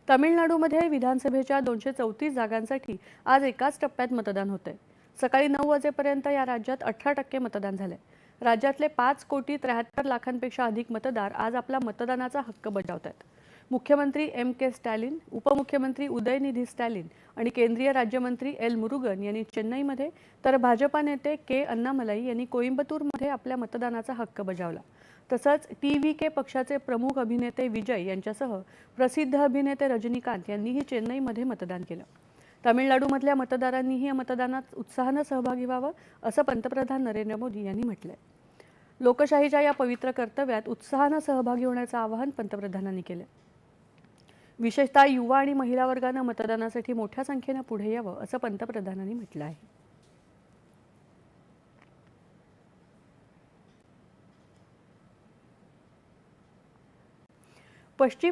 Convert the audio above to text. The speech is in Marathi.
तामिळनाडूमध्ये विधानसभेच्या 234 जागांसाठी आज एकाच टप्प्यात मतदान होतंय। सकाळी 9 वाजेपर्यंत या राज्यात 18% मतदान झालंय। राज्यातले 5,73,00,000पेक्षा अधिक मतदार आज आपला मतदानाचा हक्क बजावतात। मुख्यमंत्री के स्टॅलिन, उपमुख्यमंत्री उदयनिधी स्टॅलिन आणि केंद्रीय राज्यमंत्री मुरुगन यांनी चेन्नईमध्ये, तर भाजपा नेते अण्णामलाई यांनी कोइंबतूरमध्ये आपल्या मतदानाचा हक्क बजावला। तसंच के पक्षाचे प्रमुख अभिनेते विजय यांच्यासह प्रसिद्ध अभिनेते रजनीकांत यांनीही चेन्नईमध्ये मतदान केलं। तामिळनाडूमधल्या मतदारांनीही या मतदानात उत्साहानं सहभागी व्हावं असं पंतप्रधान नरेंद्र मोदी यांनी म्हटलंय। लोकशाहीच्या या पवित्र कर्तव्यात उत्साहानं सहभागी होण्याचं आवाहन पंतप्रधानांनी केलं। विशेषतः युवा आणि महिला वर्गानं मतदानासाठी मोठ्या संख्येनं पुढे यावं असं पंतप्रधानांनी म्हटलं आहे। पश्चिम